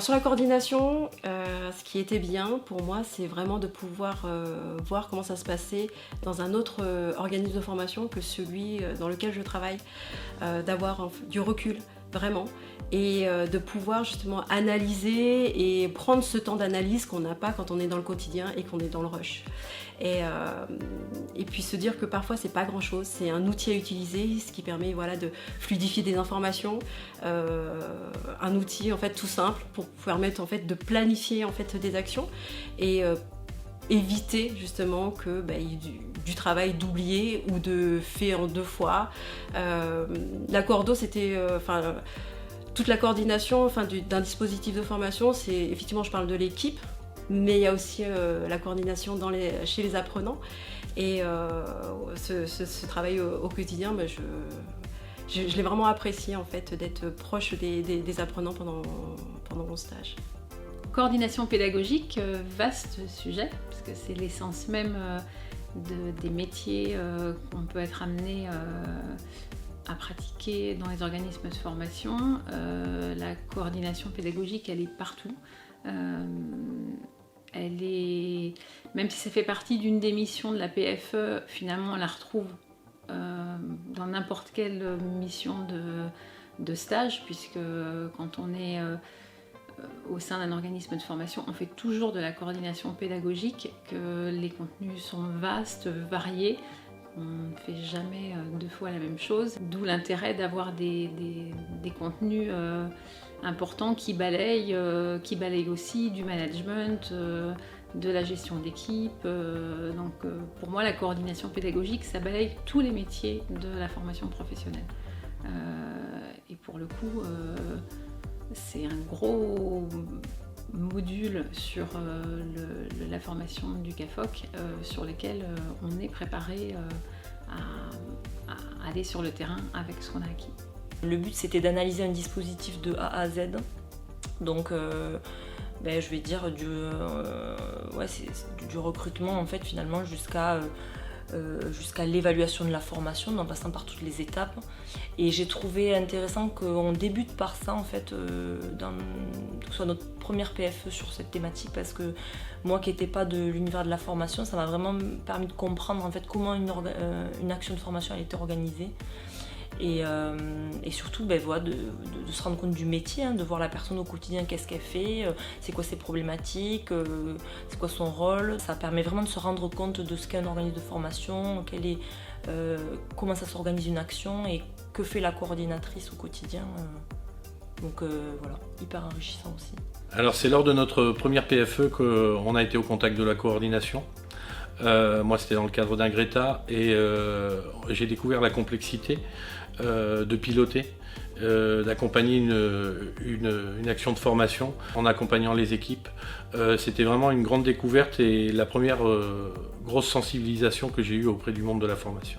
Alors sur la coordination, ce qui était bien pour moi, c'est vraiment de pouvoir voir comment ça se passait dans un autre organisme de formation que celui dans lequel je travaille, d'avoir du recul vraiment et de pouvoir justement analyser et prendre ce temps d'analyse qu'on n'a pas quand on est dans le quotidien et qu'on est dans le rush. Et puis se dire que parfois c'est pas grand chose, c'est un outil à utiliser, ce qui permet voilà, de fluidifier des informations, un outil en fait tout simple pour permettre en fait de planifier en fait des actions et éviter justement que y ait du travail d'oublié ou de fait en 2 fois. La coordo c'était toute la coordination d'un dispositif de formation, c'est effectivement je parle de l'équipe, mais il y a aussi la coordination chez les apprenants et ce travail au quotidien, je l'ai vraiment apprécié en fait d'être proche des apprenants pendant mon stage. Coordination pédagogique, vaste sujet, parce que c'est l'essence même des métiers qu'on peut être amené à pratiquer dans les organismes de formation. La coordination pédagogique, elle est partout. Elle est, même si ça fait partie d'une des missions de la PFE, finalement on la retrouve dans n'importe quelle mission de stage, puisque quand on est au sein d'un organisme de formation, on fait toujours de la coordination pédagogique, que les contenus sont vastes, variés. On ne fait jamais 2 fois la même chose, d'où l'intérêt d'avoir des contenus importants qui balayent aussi du management, de la gestion d'équipe. Donc pour moi, la coordination pédagogique, ça balaye tous les métiers de la formation professionnelle. Et pour le coup, c'est un gros module sur la formation du CAFOC sur lequel on est préparé à aller sur le terrain avec ce qu'on a acquis. Le but, c'était d'analyser un dispositif de A à Z. Donc je vais dire c'est du recrutement en fait finalement jusqu'à l'évaluation de la formation, en passant par toutes les étapes. Et j'ai trouvé intéressant qu'on débute par ça en fait, que ce soit notre première PFE sur cette thématique, parce que moi qui n'étais pas de l'univers de la formation, ça m'a vraiment permis de comprendre en fait comment une action de formation elle était organisée. Et surtout de se rendre compte du métier, de voir la personne au quotidien, qu'est-ce qu'elle fait, c'est quoi ses problématiques, c'est quoi son rôle. Ça permet vraiment de se rendre compte de ce qu'est un organisme de formation, comment ça s'organise une action et que fait la coordinatrice au quotidien. Donc voilà, hyper enrichissant aussi. Alors c'est lors de notre première PFE qu'on a été au contact de la coordination. Moi c'était dans le cadre d'un Greta et j'ai découvert la complexité de piloter, d'accompagner une action de formation en accompagnant les équipes. C'était vraiment une grande découverte et la première grosse sensibilisation que j'ai eue auprès du monde de la formation.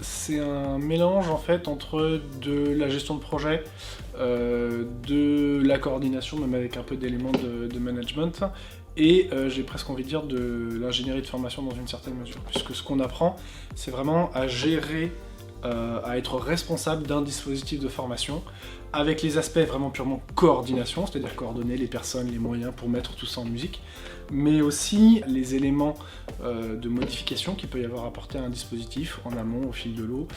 C'est un mélange en fait entre de la gestion de projet, de la coordination, même avec un peu d'éléments de management, et j'ai presque envie de dire de l'ingénierie de formation dans une certaine mesure, puisque ce qu'on apprend, c'est vraiment à gérer, à être responsable d'un dispositif de formation, avec les aspects vraiment purement coordination, c'est-à-dire coordonner les personnes, les moyens pour mettre tout ça en musique, mais aussi les éléments de modification qu'il peut y avoir apporté à un dispositif en amont au fil de l'eau,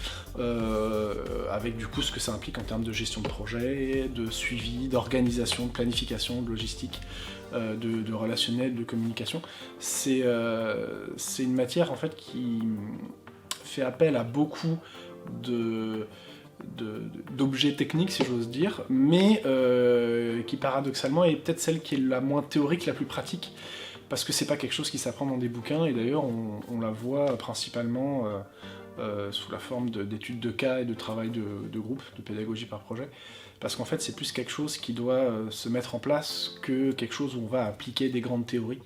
avec du coup ce que ça implique en termes de gestion de projet, de suivi, d'organisation, de planification, de logistique, de relationnel, de communication. C'est une matière en fait qui fait appel à beaucoup d'objets techniques, si j'ose dire, mais qui paradoxalement est peut-être celle qui est la moins théorique, la plus pratique, parce que c'est pas quelque chose qui s'apprend dans des bouquins, et d'ailleurs on la voit principalement sous la forme d'études de cas et de travail de groupe, de pédagogie par projet, parce qu'en fait c'est plus quelque chose qui doit se mettre en place que quelque chose où on va appliquer des grandes théories.